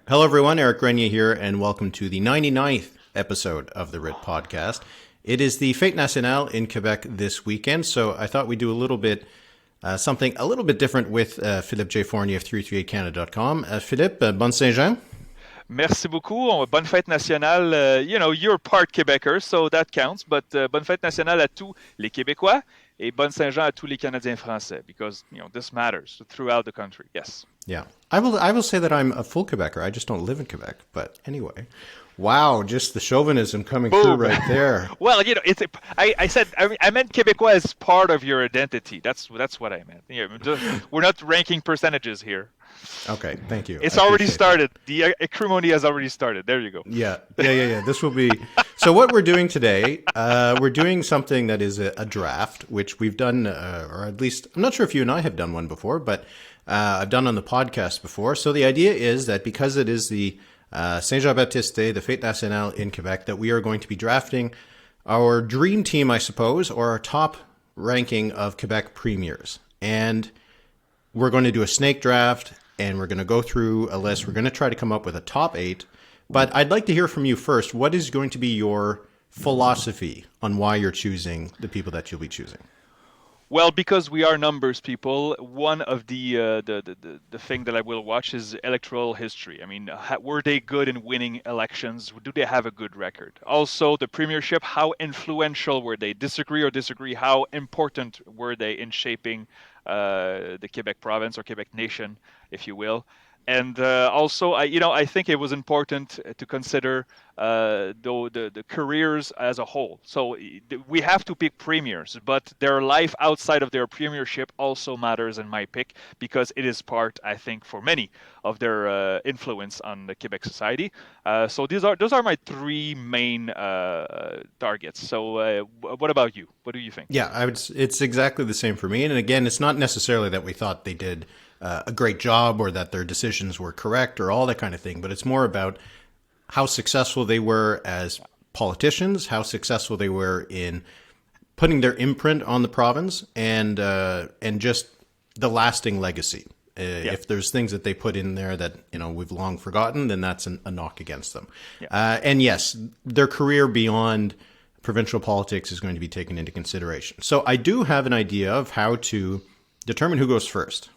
Hello, everyone. Eric Grenier here, and welcome to the 99th episode of the Writ podcast. It is the Fête nationale in Quebec this weekend, so I thought we'd do something a little bit different with Philippe J. Fournier of 338canada.com. Philippe, bonne Saint-Jean. Merci beaucoup. Bonne fête nationale. You're part Québécois, so that counts. But bonne fête nationale à tous les Québécois et bonne Saint-Jean à tous les Canadiens français, because this matters throughout the country. Yes. Yeah, I will say that I'm a full Quebecer. I just don't live in Quebec. But anyway, wow, just the chauvinism coming through right there. Well, I meant Québécois as part of your identity. That's what I meant. We're not ranking percentages here. Okay, thank you. It's already started. The acrimony has already started. There you go. Yeah. This will be... So what we're doing today, we're doing something that is a draft, which we've done, or at least, I'm not sure if you and I have done one before, but I've done on the podcast before. So the idea is that because it is the Saint-Jean-Baptiste Day, the Fête nationale in Quebec, that we are going to be drafting our dream team, I suppose, or our top ranking of Quebec premiers. And we're going to do a snake draft, and we're going to go through a list. We're going to try to come up with a top 8. But I'd like to hear from you first. What is going to be your philosophy on why you're choosing the people that you'll be choosing? Well, because we are numbers people, one of the thing that I will watch is electoral history. I mean, were they good in winning elections? Do they have a good record? Also, the premiership, how influential were they? Disagree, how important were they in shaping the Quebec province or Quebec nation, if you will? And also, I think it was important to consider the careers as a whole. So we have to pick premiers, but their life outside of their premiership also matters in my pick, because it is part, I think, for many of their influence on the Quebec society. So those are my three main targets. So what about you? What do you think? Yeah, it's exactly the same for me. And again, it's not necessarily that we thought they did a great job or that their decisions were correct or all that kind of thing, but it's more about how successful they were as politicians, how successful they were in putting their imprint on the province, and just the lasting legacy. If there's things that they put in there that we've long forgotten, then that's a knock against them. Yeah. And yes, their career beyond provincial politics is going to be taken into consideration. So I do have an idea of how to determine who goes first.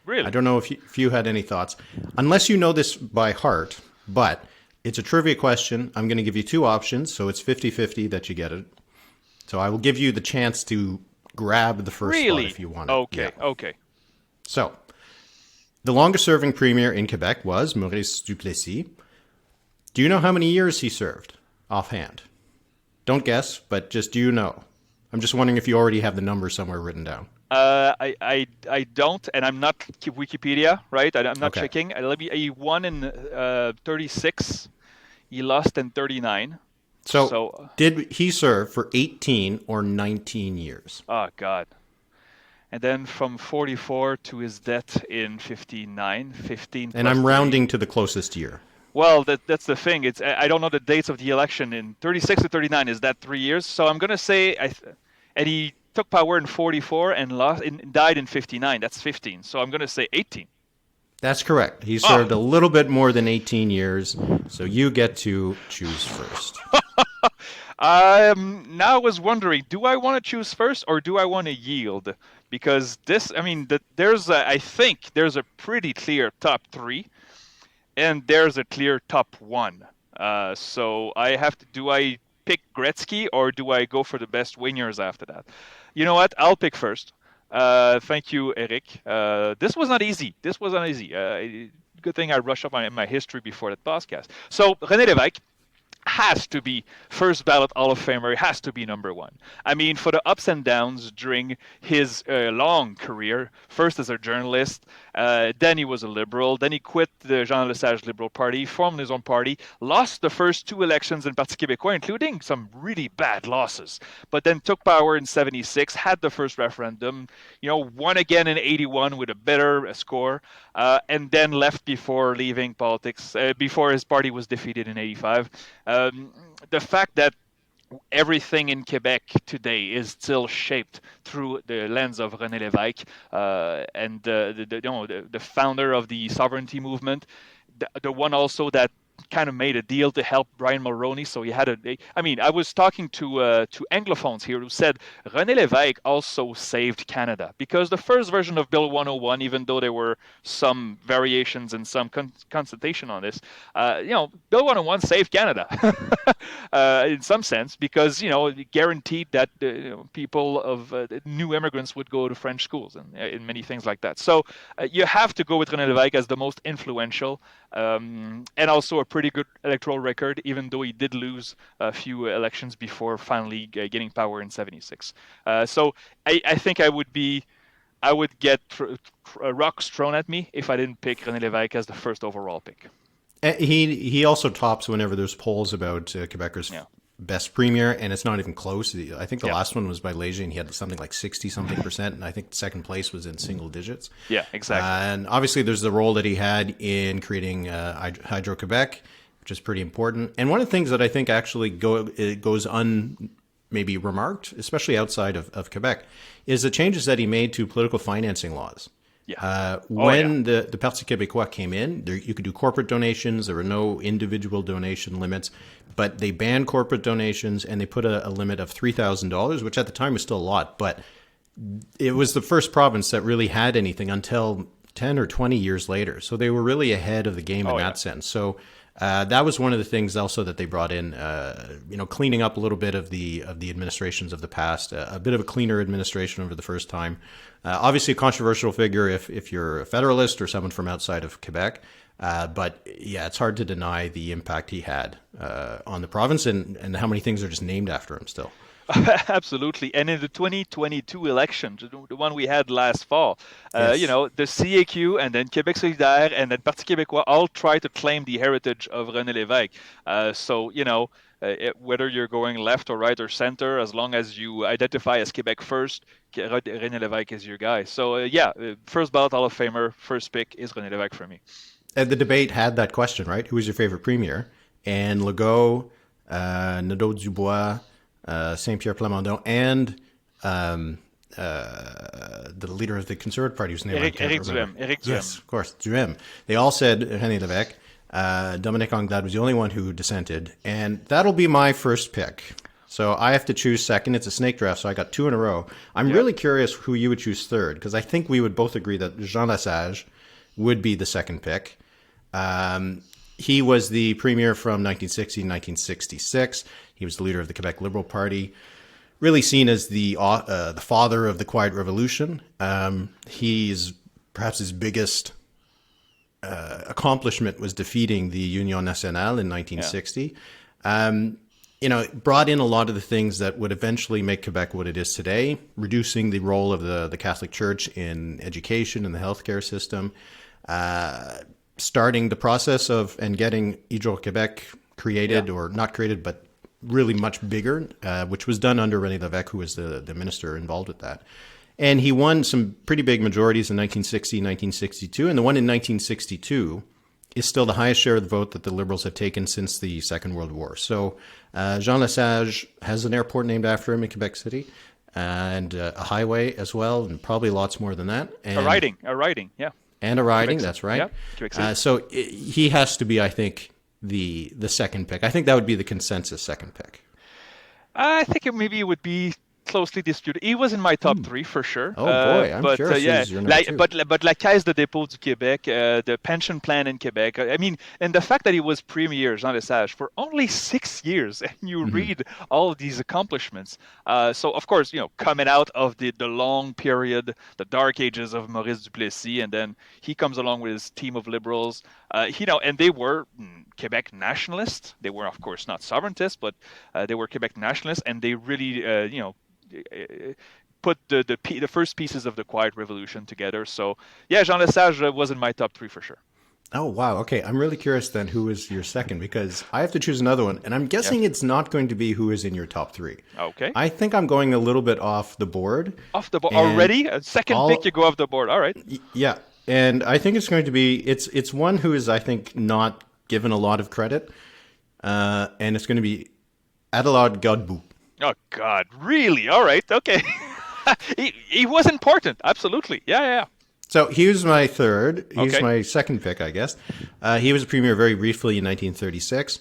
Really? I don't know if you had any thoughts. Unless you know this by heart, but it's a trivia question. I'm going to give you two options, so it's 50-50 that you get it. So I will give you the chance to grab the first spot if you want it. Okay, yeah. Okay. So, the longest-serving premier in Quebec was Maurice Duplessis. Do you know how many years he served, offhand? Don't guess, but just do you know? I'm just wondering if you already have the number somewhere written down. I don't, and I'm not Wikipedia, right? I'm not checking. He won in 36. He lost in 39. So did he serve for 18 or 19 years? Oh, God. And then from 44 to his death in 59, 15. And I'm rounding to the closest year. Well, that's the thing. I don't know the dates of the election. In 36 to 39, is that 3 years? So I'm going to say, and he took power in 44 and died in 59. That's 15. So I'm going to say 18. That's correct. He served a little bit more than 18 years. So you get to choose first. Now I was wondering, do I want to choose first or do I want to yield? Because I think there's a pretty clear top 3 and there's a clear top 1. So I have to, do I pick Gretzky or do I go for the best wingers after that? You know what? I'll pick first. Thank you, Eric. This was not easy. Good thing I rushed up my history before that podcast. So, René Lévesque has to be first ballot Hall of Famer, has to be number 1. I mean, for the ups and downs during his long career, first as a journalist, then he was a liberal, then he quit the Jean Lesage Liberal Party, formed his own party, lost the first 2 elections in Parti Québécois, including some really bad losses, but then took power in 76, had the first referendum, won again in 81 with a better score, and then left before leaving politics, before his party was defeated in 85. The fact that everything in Quebec today is still shaped through the lens of René Lévesque and the founder of the sovereignty movement, the one also that kind of made a deal to help Brian Mulroney. So he had I was talking to Anglophones here who said René Lévesque also saved Canada because the first version of Bill 101, even though there were some variations and some consultation on this, Bill 101 saved Canada in some sense because it guaranteed that people of new immigrants would go to French schools and many things like that. So you have to go with René Lévesque as the most influential and also a pretty good electoral record, even though he did lose a few elections before finally getting power in '76. So I think I would get rocks thrown at me if I didn't pick René Lévesque as the first overall pick. He also tops whenever there's polls about Quebecers' best premier, and it's not even close. I think the last one was by Léger, and he had something like 60-something%, and I think second place was in single digits. Yeah, exactly. And obviously there's the role that he had in creating Hydro-Quebec, which is pretty important. And one of the things that I think actually goes maybe remarked, especially outside of Quebec, is the changes that he made to political financing laws. When the Parti Québécois came in, you could do corporate donations. There were no individual donation limits, but they banned corporate donations and they put a limit of $3,000, which at the time was still a lot. But it was the first province that really had anything until 10 or 20 years later. So they were really ahead of the game in that sense. So that was one of the things also that they brought in, cleaning up a little bit of the administrations of the past, a bit of a cleaner administration over the first time. Obviously a controversial figure if you're a federalist or someone from outside of Quebec. But yeah, it's hard to deny the impact he had on the province and how many things are just named after him still. Absolutely. And in the 2022 election, the one we had last fall, the CAQ and then Québec Solidaire and then Parti Québécois all try to claim the heritage of René Lévesque. Whether you're going left or right or center, as long as you identify as Quebec first, René Lévesque is your guy. So first ballot Hall of Famer, first pick is René Lévesque for me. And the debate had that question, right? Who was your favorite premier? And Legault, Nadeau-Dubois, Saint-Pierre Plamondon, and the leader of the Conservative Party, whose name I can't remember. Éric Duhem. Yes, of course, Duhem. They all said René Lévesque. Dominique Anglade was the only one who dissented, and that'll be my first pick. So I have to choose second. It's a snake draft, so I got two in a row. I'm really curious who you would choose third, because I think we would both agree that Jean Lesage would be the second pick. He was the premier from 1960 to 1966. He was the leader of the Quebec Liberal Party, really seen as the father of the Quiet Revolution. He's perhaps his biggest accomplishment was defeating the Union Nationale in 1960. Brought in a lot of the things that would eventually make Quebec what it is today, reducing the role of the Catholic Church in education and the healthcare system, starting the process of and getting Hydro-Quebec created, or not created, but really much bigger, which was done under René Lévesque, who was the minister involved with that. And he won some pretty big majorities in 1960, 1962, and the one in 1962 is still the highest share of the vote that the Liberals have taken since the Second World War. So Jean Lesage has an airport named after him in Quebec City, and a highway as well, and probably lots more than that. And a riding, yeah. And a riding, that's right. Yeah, so he has to be, I think, the second pick. I think that would be the consensus second pick. I think maybe it would be closely disputed. He was in my top three for sure. Oh boy, I'm curious. He's your number two. But la Caisse de dépôt du Québec, the pension plan in Quebec. I mean, and the fact that he was premier, Jean Lesage, for only 6 years, and you read all of these accomplishments. So of course, coming out of the long period, the dark ages of Maurice Duplessis, and then he comes along with his team of liberals. And they were Quebec nationalists. They were, of course, not sovereigntists, but they were Quebec nationalists, and they really, put the first pieces of the Quiet Revolution together. So, yeah, Jean Lesage was in my top three for sure. Oh, wow. Okay, I'm really curious then who is your second, because I have to choose another one, and I'm guessing it's not going to be who is in your top three. Okay. I think I'm going a little bit off the board. Off the board already? A second pick, you go off the board. All right. Yeah, and I think it's going to be, it's one who is, I think, not given a lot of credit, and it's going to be Adelaide Godbout. Oh, God. Really? All right. Okay. he was important. Absolutely. Yeah. So he was my third. He's Okay, my second pick, I guess. He was a premier very briefly in 1936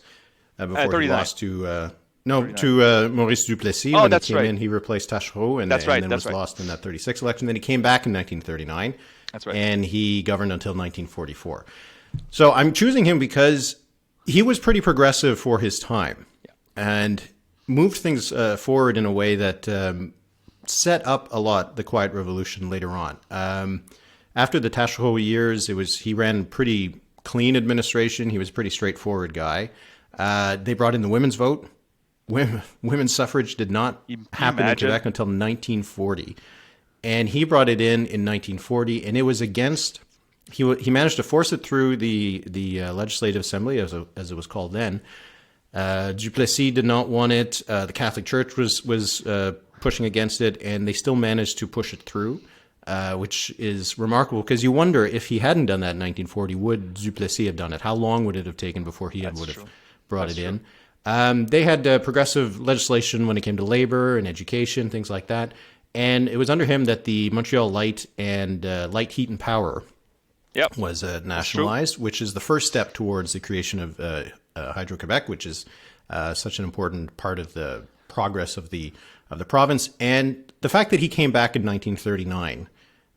before he 39. lost to no 39. to Maurice Duplessis. Oh, When he that's came right. in, he replaced Taschereau That's and right. then That's was right. lost in that 36 election. Then he came back in 1939 That's right. and he governed until 1944. So I'm choosing him because he was pretty progressive for his time Yeah. and moved things forward in a way that set up a lot the Quiet Revolution later on. After the Taschereau years, he ran pretty clean administration. He was a pretty straightforward guy. They brought in the women's vote. Women's suffrage did not You happen in imagine? Quebec until 1940, and he brought it in 1940, and it was against. He managed to force it through the Legislative Assembly, as it was called then. Duplessis did not want it. The Catholic Church was pushing against it, and they still managed to push it through, which is remarkable because you wonder if he hadn't done that in 1940, would Duplessis have done it? How long would it have taken before he That's would have true. brought That's it true. in? They had progressive legislation when it came to labor and education, things like that. And it was under him that the Montreal Light and Light, Heat, and Power Yep. was That's true. nationalized, which is the first step towards the creation of Hydro-Quebec, which is such an important part of the progress of the province. And the fact that he came back in 1939,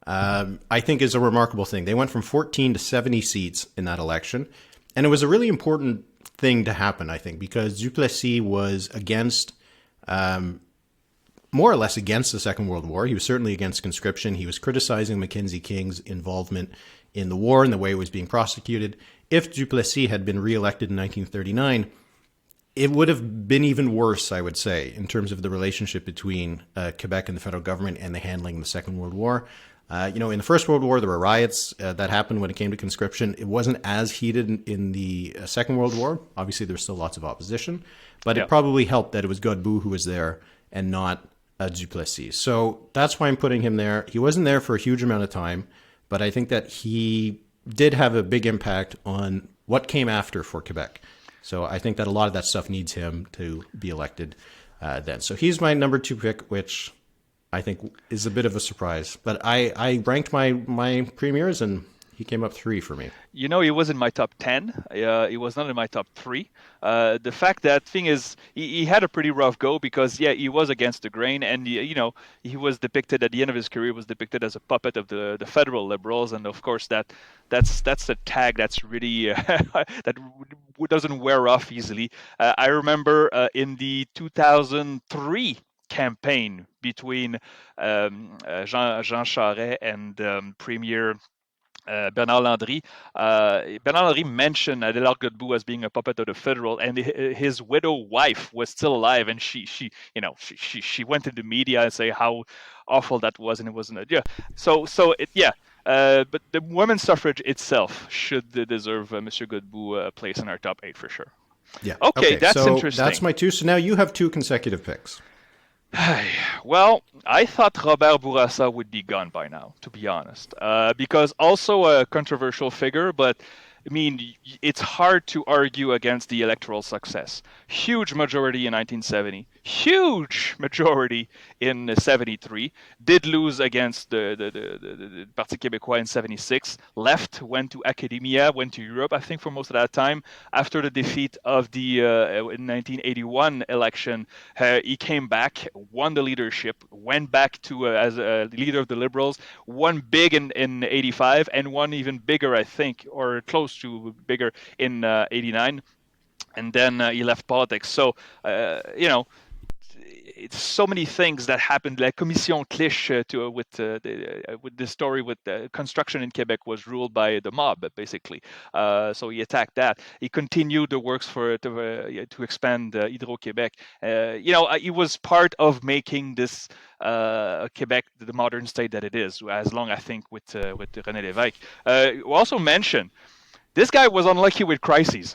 I think, is a remarkable thing. They went from 14 to 70 seats in that election, and it was a really important thing to happen, I think, because Duplessis was against more or less against the Second World War. He was certainly against conscription. He was criticizing Mackenzie King's involvement in the war and the way it was being prosecuted. If Duplessis had been reelected in 1939, it would have been even worse, I would say, in terms of the relationship between Quebec and the federal government and the handling of the Second World War. In the First World War, there were riots that happened when it came to conscription. It wasn't as heated in the Second World War. Obviously, there was still lots of opposition, but it Yeah. probably helped that it was Godbout who was there and not Duplessis. So that's why I'm putting him there. He wasn't there for a huge amount of time, but I think that he did have a big impact on what came after for Quebec. So I think that a lot of that stuff needs him to be elected then. So he's my number 2 pick, which I think is a bit of a surprise. But I ranked my premiers, and he came up 3 for me. He was in my top 10. He was not in my top 3. The fact that thing is, he had a pretty rough go because, yeah, he was against the grain. And, he was depicted at the end of his career, was depicted as a puppet of the federal liberals. And, of course, that's a tag that's really, that doesn't wear off easily. I remember in the 2003 campaign between Jean Charest and Premier Bernard Landry. Bernard Landry mentioned Adélard Godbout as being a puppet of the federal, and his widow wife was still alive, and she went into the media and say how awful that was, and it wasn't. Yeah, yeah. But the women's suffrage itself should deserve Monsieur Godbout a place in our top 8 for sure. Yeah. Okay, Okay. that's So that's interesting. my 2. So now you have 2 consecutive picks. Well, I thought Robert Bourassa would be gone by now, to be honest, because also a controversial figure, but I mean, it's hard to argue against the electoral success. Huge majority in 1970, huge majority in 73. Did lose against the Parti Québécois in 76. Left, went to academia, went to Europe, I think, for most of that time. After the defeat of the 1981 election, he came back, won the leadership, went back to as a leader of the Liberals, won big in 85, and won even bigger, I think, or close to bigger in 89. And then he left politics. So, it's so many things that happened. Like Commission Clich with the story with the construction in Quebec was ruled by the mob, basically. So he attacked that. He continued the works to expand Hydro-Québec. He was part of making this Quebec the modern state that it is. As long, I think, with René Lévesque. Also mentioned this guy was unlucky with crises.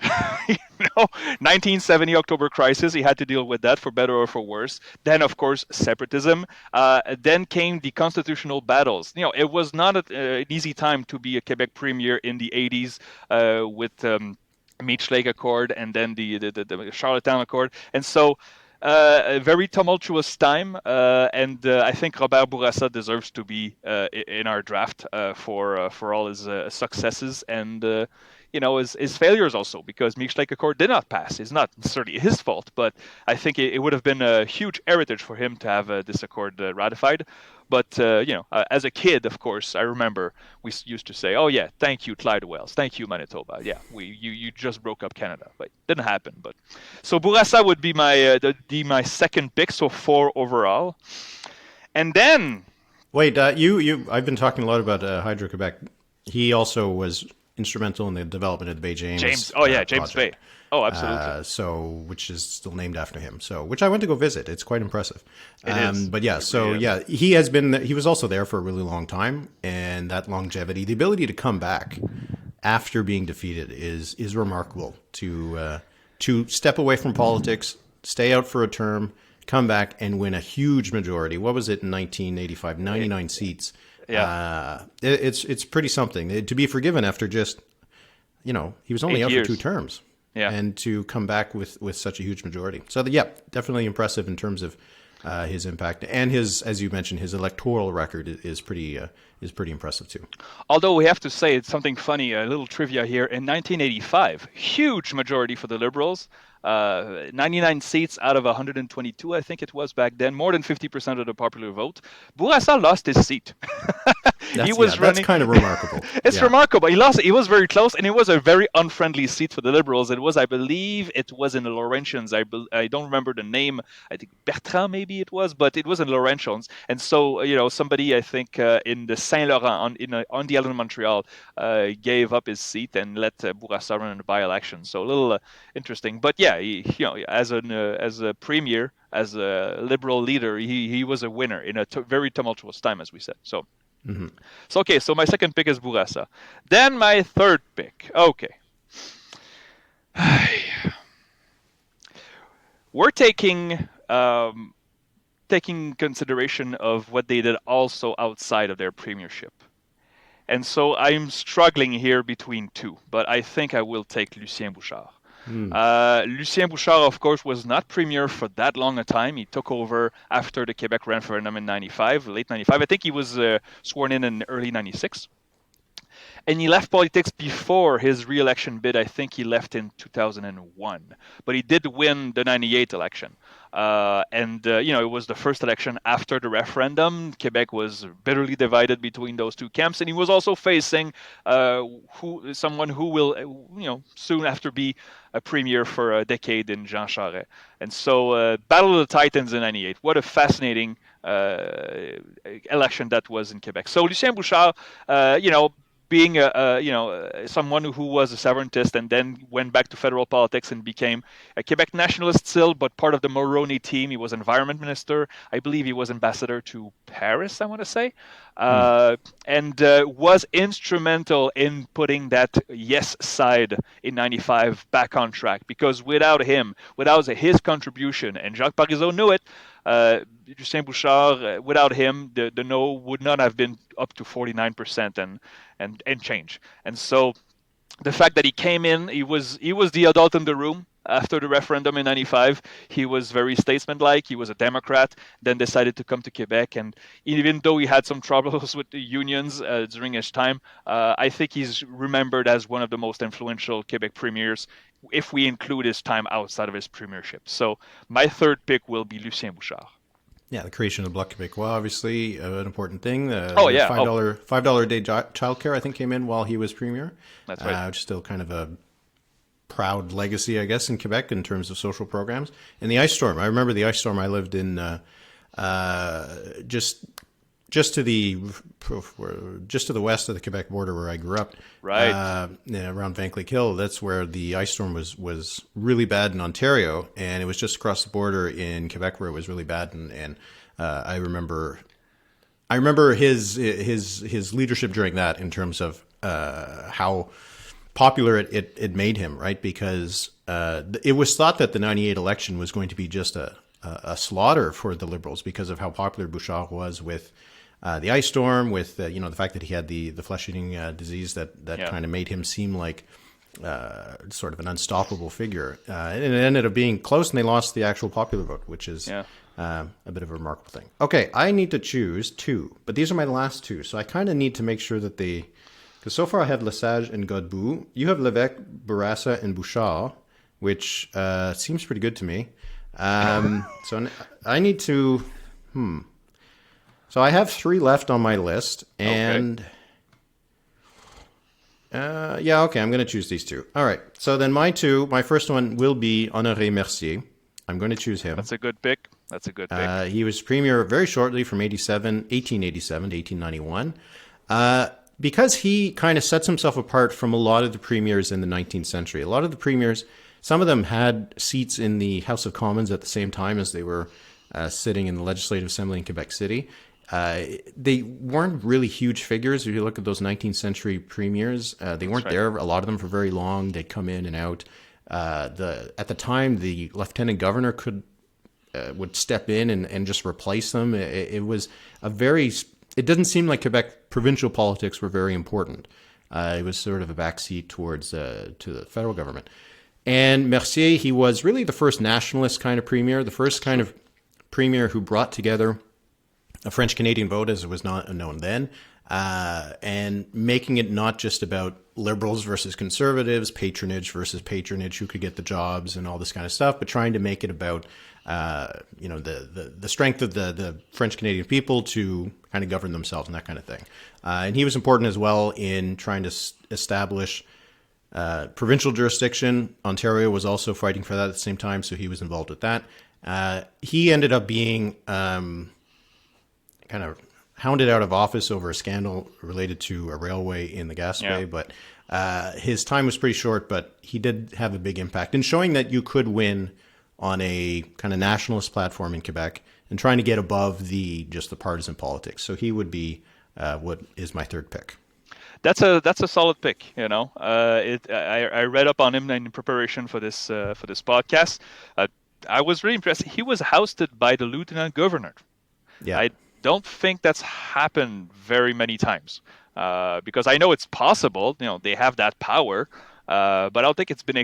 1970 October crisis, he had to deal with that for better or for worse. Then, of course, separatism. Then came the constitutional battles. It was not an easy time to be a Quebec premier in the 80s with Meech Lake Accord and then the Charlottetown Accord. And so A very tumultuous time, and I think Robert Bourassa deserves to be in our draft for all his successes and his failures also, because Michel Accord did not pass. It's not necessarily his fault, but I think it would have been a huge heritage for him to have this accord ratified. But as a kid, of course, I remember we used to say, "Oh yeah, thank you, Clyde Wells, thank you, Manitoba. Yeah, you just broke up Canada, but it didn't happen." But so Bourassa would be my second pick, so 4 overall, and then Wait, I've been talking a lot about Hydro-Quebec. He also was instrumental in the development of the Bay James. James. Oh yeah, James project. Bay. Oh, absolutely. Which is still named after him. So, which I went to go visit. It's quite impressive. It is. But yeah, It so really is. yeah, he was also there for a really long time, and that longevity, the ability to come back after being defeated, is remarkable. To step away from politics, stay out for a term, come back and win a huge majority. What was it in 1985? 99 seats. Yeah. It's pretty something to be forgiven after just, he was only 8 out years. for 2 terms. Yeah. And to come back with such a huge majority. So, yeah, definitely impressive in terms of his impact. And his, as you mentioned, his electoral record is pretty impressive too. Although we have to say it's something funny, a little trivia here. In 1985, huge majority for the Liberals. 99 seats out of 122, I think it was back then, more than 50% of the popular vote. Bourassa lost his seat. He was running. That's kind of remarkable. It's remarkable. He lost. It was very close, and it was a very unfriendly seat for the Liberals. It was, I believe, it was in the Laurentians. I don't remember the name. I think Bertrand maybe it was, but it was in Laurentians. And so, somebody I think in the Saint Laurent on the island of Montreal gave up his seat and let Bourassa run in the by-election. So a little interesting. But yeah, as a premier, as a Liberal leader, he was a winner in a very tumultuous time, as we said. So. Mm-hmm. So okay, so my second pick is Bourassa. Then my third pick. Okay. We're taking consideration of what they did also outside of their premiership. And so I'm struggling here between 2, but I think I will take Lucien Bouchard. Lucien Bouchard, of course, was not premier for that long a time. He took over after the Quebec referendum in late 95. I think he was sworn in early 96. And he left politics before his re-election bid. I think he left in 2001. But he did win the 98 election. It was the first election after the referendum. Quebec was bitterly divided between those two camps. And he was also facing someone who will, soon after be a premier for a decade in Jean Charest. And so Battle of the Titans in 98. What a fascinating election that was in Quebec. So Lucien Bouchard, being someone who was a sovereigntist and then went back to federal politics and became a Quebec nationalist still, but part of the Mulroney team. He was environment minister. I believe he was ambassador to Paris, I want to say, and was instrumental in putting that yes side in 95 back on track, because without his contribution, and Jacques Parizeau knew it, Lucien Bouchard, without him, the no would not have been up to 49% and change. And so the fact that he came in, he was the adult in the room after the referendum in 95. He was very statesmanlike. He was a Democrat, then decided to come to Quebec. And even though he had some troubles with the unions during his time, I think he's remembered as one of the most influential Quebec premiers, if we include his time outside of his premiership. So my third pick will be Lucien Bouchard. Yeah, the creation of Bloc Québécois, obviously an important thing. $5 a day childcare, I think, came in while he was premier. That's right. Which is still kind of a proud legacy, I guess, in Quebec in terms of social programs. And the ice storm. I remember the ice storm. I lived in just to the west of the Quebec border where I grew up, right? Around Van Cleek Hill. That's where the ice storm was really bad in Ontario, and it was just across the border in Quebec where it was really bad. And I remember his leadership during that in terms of how popular it made him, right? Because it was thought that the 98 election was going to be just a slaughter for the Liberals because of how popular Bouchard was with the ice storm, with the fact that he had the flesh-eating disease that kind of made him seem like sort of an unstoppable figure. And it ended up being close, and they lost the actual popular vote, which is a bit of a remarkable thing. Okay, I need to choose two, but these are my last two, so I kind of need to make sure that they... Because so far I have Lesage and Godbout. You have Lévesque, Bourassa, and Bouchard, which seems pretty good to me. So I need to... So I have three left on my list, and... Okay. I'm going to choose these two. All right. So then my first one will be Honoré Mercier. I'm going to choose him. That's a good pick. He was premier very shortly from 1887 to 1891. Because he kind of sets himself apart from a lot of the premiers in the 19th century. A lot of the premiers, some of them had seats in the House of Commons at the same time as they were sitting in the Legislative Assembly in Quebec City. They weren't really huge figures. If you look at those 19th century premiers, they weren't there, a lot of them, for very long. They'd come in and out. At the time, the lieutenant governor would step in and just replace them. It was it doesn't seem like Quebec provincial politics were very important. It was sort of a backseat towards to the federal government. And Mercier, he was really the first nationalist kind of premier, the first kind of premier who brought together a French-Canadian vote, as it was not known then, and making it not just about liberals versus conservatives, patronage versus patronage, who could get the jobs and all this kind of stuff, but trying to make it about the strength of the French-Canadian people to kind of govern themselves and that kind of thing. And he was important as well in trying to establish provincial jurisdiction. Ontario was also fighting for that at the same time, so he was involved with that. He ended up being kind of hounded out of office over a scandal related to a railway in the Gaspé, but his time was pretty short, but he did have a big impact in showing that you could win on a kind of nationalist platform in Quebec and trying to get above just the partisan politics. So he would be what is my third pick. That's a solid pick. I read up on him in preparation for this podcast. I was really impressed. He was ousted by the lieutenant governor. Yeah. I don't think that's happened very many times, because I know it's possible. They have that power, but I don't think it's been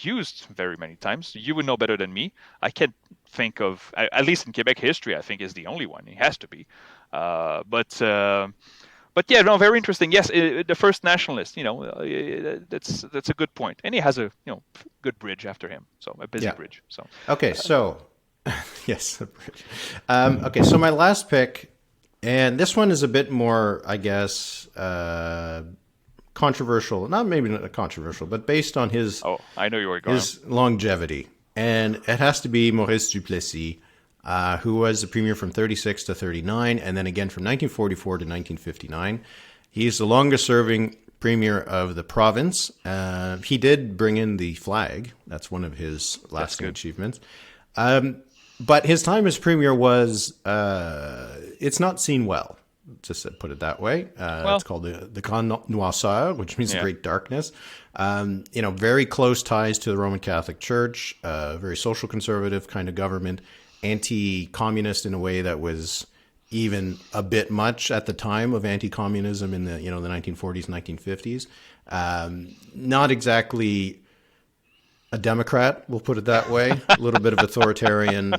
used very many times. You would know better than me. I can't think of, at least in Quebec history, I think is the only one. It has to be, but yeah, no, very interesting. Yes, the first nationalist. That's a good point, and he has a good bridge after him, so a busy bridge. So okay, so. Yes. Okay, so my last pick, and this one is a bit more, I guess, controversial. Maybe not controversial, but based on his I know you were going. His longevity. And it has to be Maurice Duplessis, who was the premier from 36 to 39, and then again from 1944 to 1959. He's the longest serving premier of the province. He did bring in the flag. That's one of his lasting achievements. But his time as premier was, it's not seen well, just to put it that way. It's called the Grande Noirceur, which means the Great Darkness. Very close ties to the Roman Catholic Church, very social conservative kind of government, anti-communist in a way that was even a bit much at the time of anti-communism in the 1940s, 1950s. Not exactly a Democrat, we'll put it that way. A little bit of authoritarian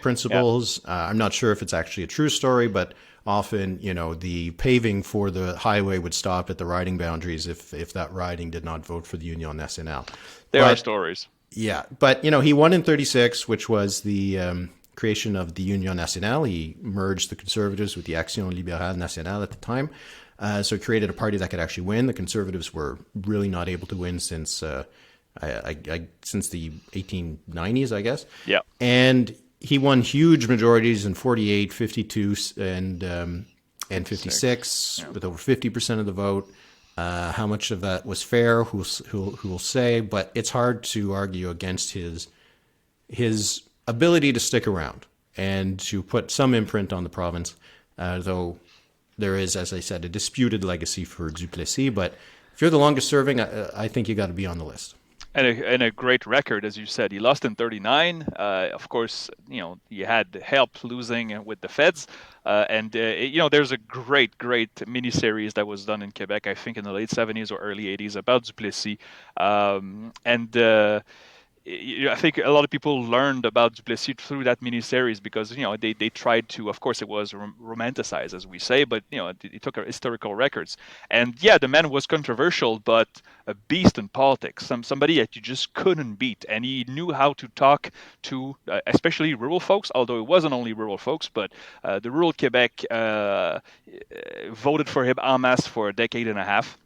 principles. I'm not sure if it's actually a true story, but often, the paving for the highway would stop at the riding boundaries if that riding did not vote for the Union nationale. There are stories. Yeah, but, he won in 36, which was the creation of the Union nationale. He merged the Conservatives with the Action Libérale Nationale at the time. So he created a party that could actually win. The Conservatives were really not able to win since since the 1890s, I guess. Yeah. And he won huge majorities in 48, 52, and 56 with over 50% of the vote. How much of that was fair? Who will say? But it's hard to argue against his ability to stick around and to put some imprint on the province. Though there is, as I said, a disputed legacy for Duplessis. But if you're the longest serving, I think you got to be on the list. And a great record, as you said. He lost in 39. Of course, he had help losing with the feds. There's a great miniseries that was done in Quebec, I think in the late 70s or early 80s, about Duplessis. I think a lot of people learned about Duplessis through that miniseries because they tried to. Of course, it was romanticized, as we say, but it took historical records. And yeah, the man was controversial, but a beast in politics. Somebody that you just couldn't beat, and he knew how to talk to, especially rural folks. Although it wasn't only rural folks, but the rural Quebec voted for him en masse for a decade and a half.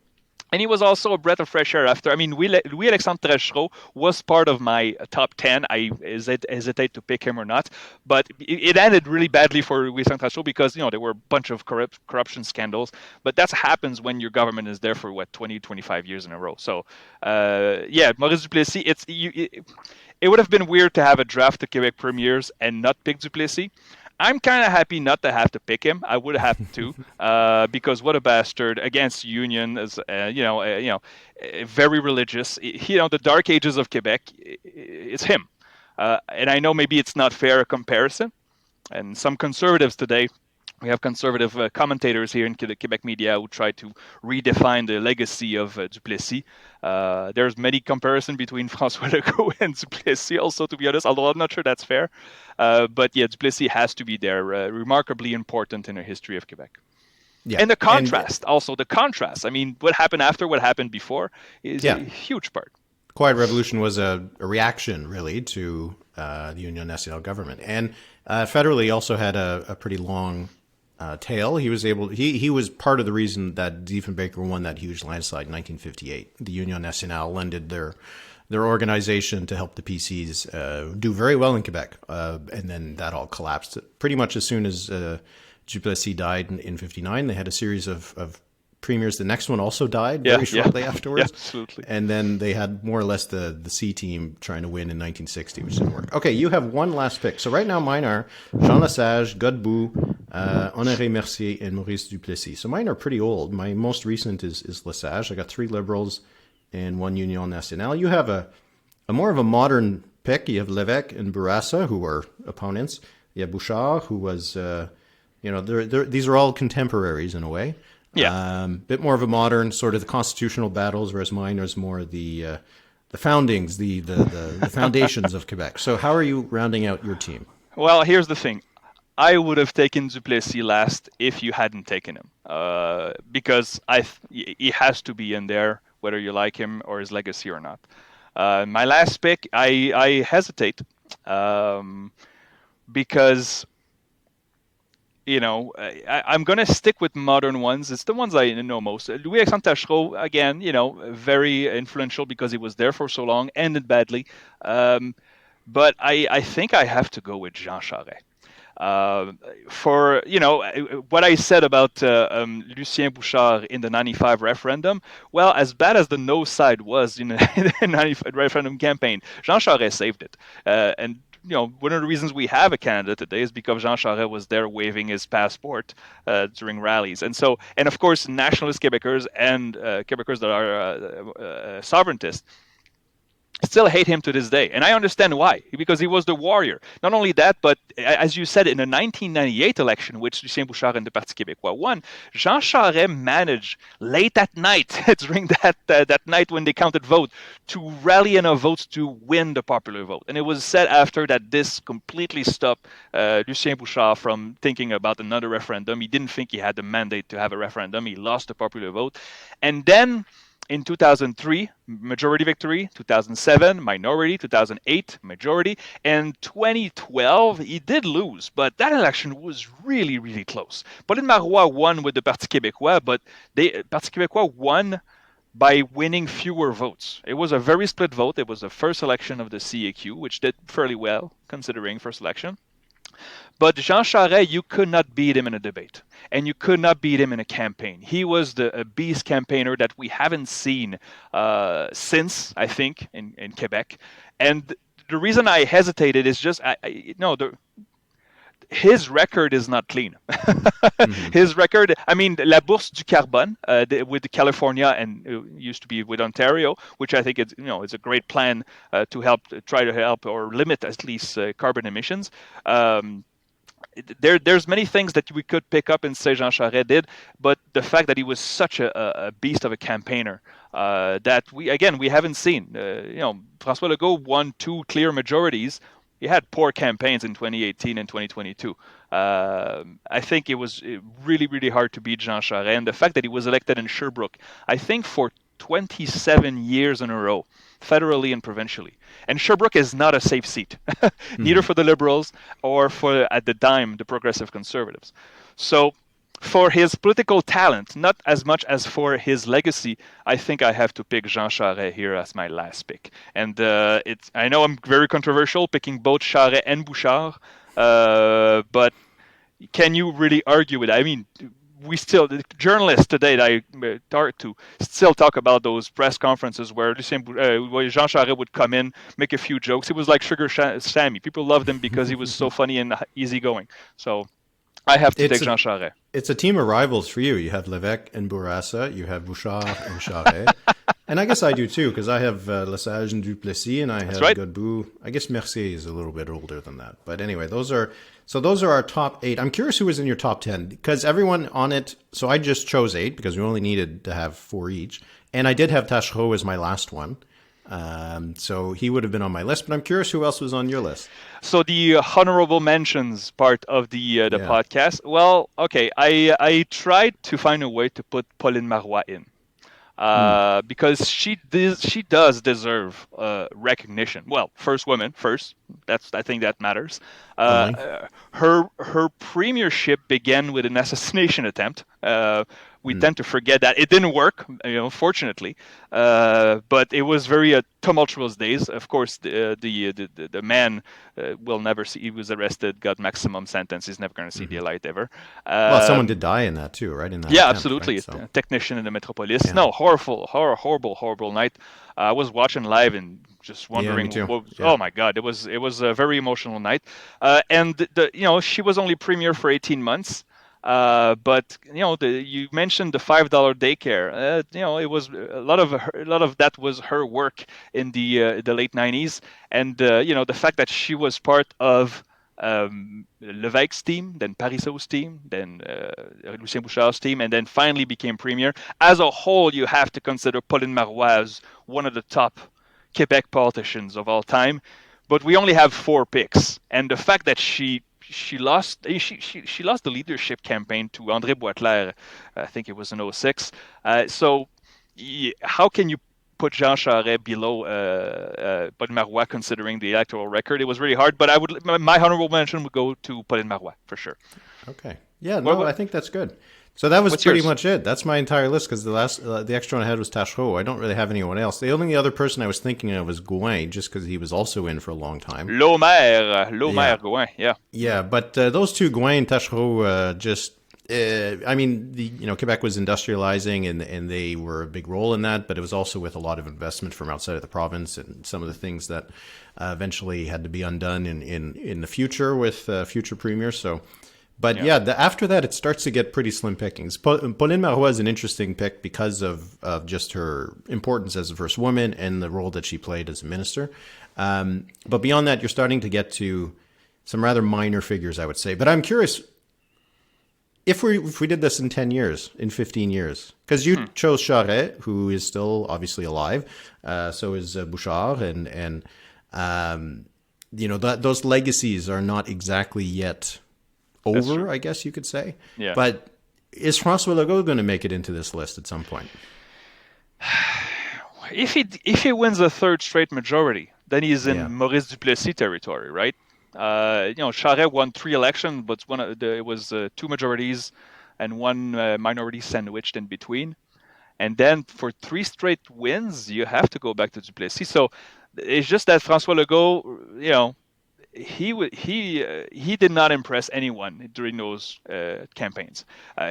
And he was also a breath of fresh air after. I mean, Louis-Alexandre Taschereau was part of my top 10. I hesitate to pick him or not. But it ended really badly for Louis-Alexandre Taschereau because, there were a bunch of corruption scandals. But that happens when your government is there for, 20, 25 years in a row. So, Maurice Duplessis, it would have been weird to have a draft of Quebec premiers and not pick Duplessis. I'm kind of happy not to have to pick him. I would have to, because what a bastard against Union, as very religious. The dark ages of Quebec, it's him. And I know maybe it's not fair a comparison, and some conservatives today. We have conservative commentators here in the Quebec media who try to redefine the legacy of Duplessis. There's many comparisons between François Legault and Duplessis also, to be honest, although I'm not sure that's fair. But yeah, Duplessis has to be there, remarkably important in the history of Quebec. Yeah. And the contrast, I mean, what happened after what happened before is a huge part. Quiet Revolution was a reaction, really, to the Union Nationale government. And federally also had a pretty long tail. He was part of the reason that Diefenbaker won that huge landslide in 1958. The Union Nationale lended their organization to help the PCs do very well in Quebec, and then that all collapsed pretty much as soon as Duplessis died in 59. They had a series of premiers. The next one also died very shortly afterwards. Yeah, absolutely. And then they had more or less the C team trying to win in 1960, which didn't work. Okay, you have one last pick. So right now mine are Jean Lesage, Godbout, Honoré Mercier, and Maurice Duplessis. So mine are pretty old. My most recent is Lesage. I got 3 Liberals and 1 Union Nationale. You have a more of a modern pick. You have Lévesque and Bourassa, who were opponents. You have Bouchard, who was, these are all contemporaries in a way. Yeah. Bit more of a modern sort of the constitutional battles, whereas mine is more the foundings, the foundations of Quebec. So how are you rounding out your team? Well, here's the thing. I would have taken Duplessis last if you hadn't taken him, because he has to be in there, whether you like him or his legacy or not. My last pick, I hesitate, because I'm going to stick with modern ones. It's the ones I know most. Louis-Alexandre Taschereau, again, very influential because he was there for so long, ended badly. But I think I have to go with Jean Charest. For what I said about Lucien Bouchard in the 95 referendum, well, as bad as the no side was in the 95 referendum campaign, Jean Charest saved it. And one of the reasons we have a Canada today is because Jean Charest was there waving his passport during rallies. And of course, nationalist Quebecers and Quebecers that are sovereigntists still hate him to this day. And I understand why, because he was the warrior. Not only that, but as you said, in the 1998 election, which Lucien Bouchard and the Parti Québécois won, Jean Charest managed late at night, during that night when they counted votes, to rally enough votes to win the popular vote. And it was said after that this completely stopped Lucien Bouchard from thinking about another referendum. He didn't think he had the mandate to have a referendum. He lost the popular vote. And then in 2003, majority victory. 2007, minority. 2008, majority. And 2012, he did lose, but that election was really, really close. Pauline Marois won with the Parti Québécois, but Parti Québécois won by winning fewer votes. It was a very split vote. It was the first election of the CAQ, which did fairly well, considering first election. But Jean Charest, you could not beat him in a debate, and you could not beat him in a campaign. He was a beast campaigner that we haven't seen since, I think, in Quebec. And the reason I hesitated is just, his record is not clean. Mm-hmm. His record, I mean, La Bourse du Carbone with California and used to be with Ontario, which I think it's a great plan to try to help or limit at least carbon emissions. there's many things that we could pick up in Saint-Jean Charest did, but the fact that he was such a beast of a campaigner that we haven't seen. François Legault won 2 clear majorities. He had poor campaigns in 2018 and 2022. I think it was really, really hard to beat Jean Charest. And the fact that he was elected in Sherbrooke, I think for 27 years in a row, federally and provincially. And Sherbrooke is not a safe seat, neither for the Liberals or for, at the time, the Progressive Conservatives. So for his political talent, not as much as for his legacy, I think I have to pick Jean Charest here as my last pick. And I know I'm very controversial, picking both Charest and Bouchard, but can you really argue with it? I mean, the journalists today that I talk to still talk about those press conferences where Jean Charest would come in, make a few jokes. It was like Sugar Sammy. People loved him because he was so funny and easygoing. So I have to take Jean Charest. It's a team of rivals for you. You have Lévesque and Bourassa. You have Bouchard and Charest. And I guess I do too, because I have Lesage and Duplessis, and I have Godbout. I guess Mercier is a little bit older than that. But anyway, those are our top 8. I'm curious who was in your top 10, because everyone on it. So I just chose 8 because we only needed to have 4 each, and I did have Taschereau as my last one. So he would have been on my list, but I'm curious who else was on your list. So the honorable mentions part of the podcast. Well, okay, I tried to find a way to put Pauline Marois in. Because she does deserve recognition. Well, first woman, first. I think that matters. Her premiership began with an assassination attempt. We tend to forget that it didn't work, fortunately. But it was very tumultuous days. Of course, the man will never see. He was arrested, got maximum sentence. He's never going to see the light ever. Well, someone did die in that too, right? In that attempt, absolutely. Right? So. A technician in the Metropolis. Yeah. No, horrible night. I was watching live and just wondering. Oh my God, it was a very emotional night. And she was only premier for 18 months. But you mentioned the $5 daycare. It was a lot of that was her work in the late 90s, and the fact that she was part of Lévesque's team, then Parisot's team, then Lucien Bouchard's team, and then finally became premier. As a whole, you have to consider Pauline Marois as one of the top Quebec politicians of all time. But we only have 4 picks, and the fact that she lost the leadership campaign to André Boisclair, I think it was in 2006. So how can you put Jean Charest below Pauline Marois considering the electoral record? It was really hard, but my honorable mention would go to Pauline Marois for sure. Okay. Yeah, I think that's good. So that was pretty much it. That's my entire list, because the extra one I had was Taschereau. I don't really have anyone else. The only other person I was thinking of was Gouin, just because he was also in for a long time. Lomer, Gouin, yeah. Yeah, but those two, Gouin and Taschereau, Quebec was industrializing, and they were a big role in that, but it was also with a lot of investment from outside of the province, and some of the things that eventually had to be undone in the future with future premiers. So. But after that, it starts to get pretty slim pickings. Pauline Marois is an interesting pick because of just her importance as a first woman and the role that she played as a minister. But beyond that, you're starting to get to some rather minor figures, I would say. But I'm curious, if we did this in 10 years, in 15 years, because you chose Charest, who is still obviously alive, so is Bouchard, and those legacies are not exactly yet over, I guess you could say. Yeah. But is François Legault going to make it into this list at some point? If he wins a third straight majority, then he's in Maurice Duplessis territory, right? Charest won 3 elections, but it was 2 majorities and 1 minority sandwiched in between. And then for 3 straight wins, you have to go back to Duplessis. So it's just that François Legault, he did not impress anyone during those campaigns.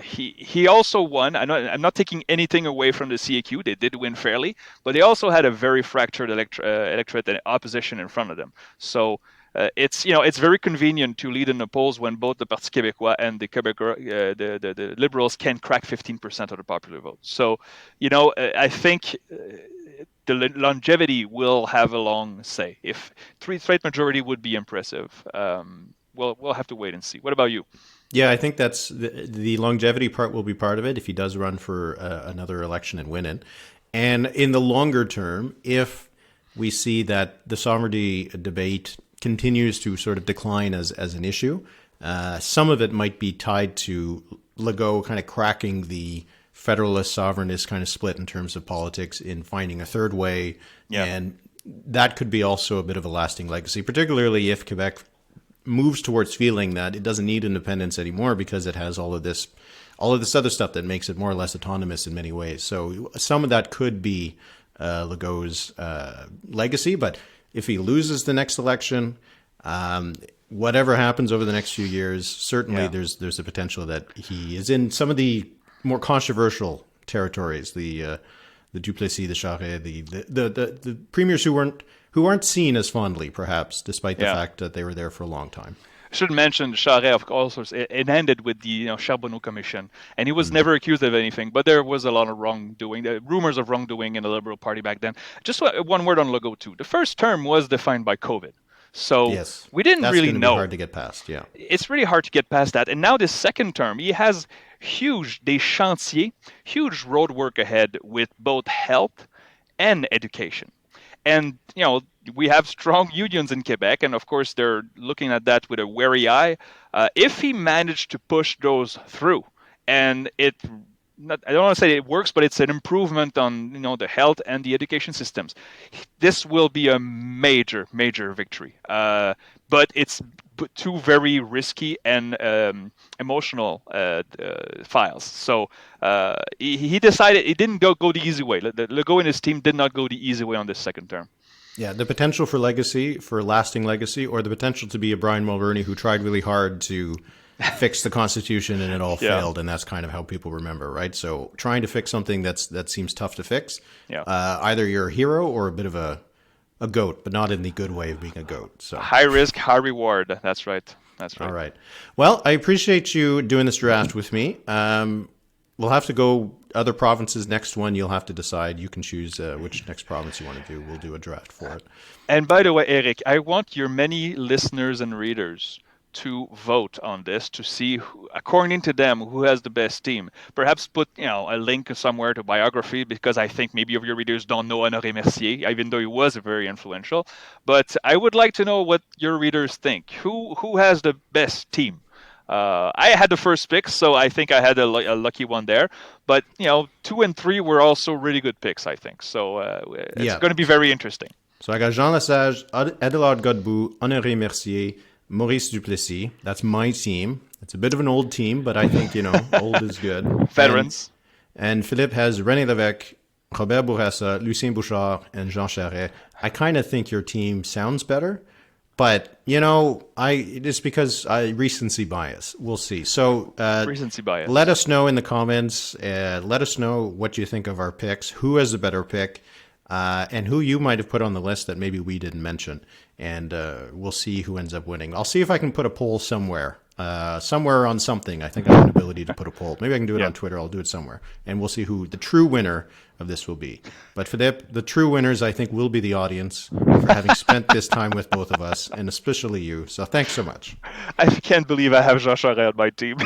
He also won. I'm not taking anything away from the CAQ. They did win fairly, but they also had a very fractured electorate and opposition in front of them. So it's very convenient to lead in the polls when both the Parti Québécois and the Quebec the Liberals can crack 15% of the popular vote. So I think. The longevity will have a long say. If 3 straight majority would be impressive. we'll have to wait and see. What about you? Yeah, I think that's the longevity part will be part of it if he does run for another election and win it. And in the longer term, if we see that the sovereignty debate continues to sort of decline as an issue, some of it might be tied to Legault kind of cracking the federalist sovereignist kind of split in terms of politics in finding a third way. Yeah. And that could be also a bit of a lasting legacy, particularly if Quebec moves towards feeling that it doesn't need independence anymore because it has all of this other stuff that makes it more or less autonomous in many ways. So some of that could be Legault's legacy. But if he loses the next election, whatever happens over the next few years, certainly there's a potential that he is in some of the more controversial territories, the Duplessis, the Charest, the premiers who aren't seen as fondly, perhaps, despite the fact that they were there for a long time. I should mention Charest, of course. It ended with the Charbonneau Commission, and he was never accused of anything. But there was a lot of wrongdoing, rumors of wrongdoing in the Liberal Party back then. Just one word on Legault too. The first term was defined by COVID. So we didn't really know. That's hard to get past, yeah. It's really hard to get past that. And now this second term, he has des chantiers, huge road work ahead with both health and education. And, we have strong unions in Quebec, and of course they're looking at that with a wary eye. If he managed to push those through, and I don't want to say it works, but it's an improvement on the health and the education systems, this will be a major victory. But it's two very risky and emotional files. So he decided he didn't go the easy way. Legault and his team did not go the easy way on this second term. Yeah, the potential for lasting legacy, or the potential to be a Brian Mulroney who tried really hard to fix the Constitution and it all failed, and that's kind of how people remember, right? So trying to fix something that seems tough to fix, either you're a hero or a bit of a goat, but not in the good way of being a goat. So high risk, high reward. That's right. All right. Well, I appreciate you doing this draft with me. We'll have to go other provinces. Next one, you'll have to decide. You can choose which next province you want to do. We'll do a draft for it. And by the way, Eric, I want your many listeners and readers to vote on this to see, according to them, who has the best team. Perhaps put a link somewhere to biography, because I think maybe of your readers don't know Honoré Mercier, even though he was very influential. But I would like to know what your readers think. Who has the best team? I had the first pick, so I think I had a lucky one there. But 2 and 3 were also really good picks, I think. So it's going to be very interesting. So I got Jean Lesage, Adélard Godbout, Honoré Mercier, Maurice Duplessis. That's my team. It's a bit of an old team, but I think, old is good. Veterans. And Philippe has René Lévesque, Robert Bourassa, Lucien Bouchard, and Jean Charest. I kind of think your team sounds better, but, it's because recency bias. We'll see. So recency bias. Let us know in the comments. Let us know what you think of our picks, who has a better pick, and who you might have put on the list that maybe we didn't mention. And we'll see who ends up winning. I'll see if I can put a poll somewhere on something. I think I have an ability to put a poll. Maybe I can do it on Twitter. I'll do it somewhere. And we'll see who the true winner of this will be. But Philippe, the true winners, I think, will be the audience for having spent this time with both of us, and especially you. So thanks so much. I can't believe I have Jean Charest on my team.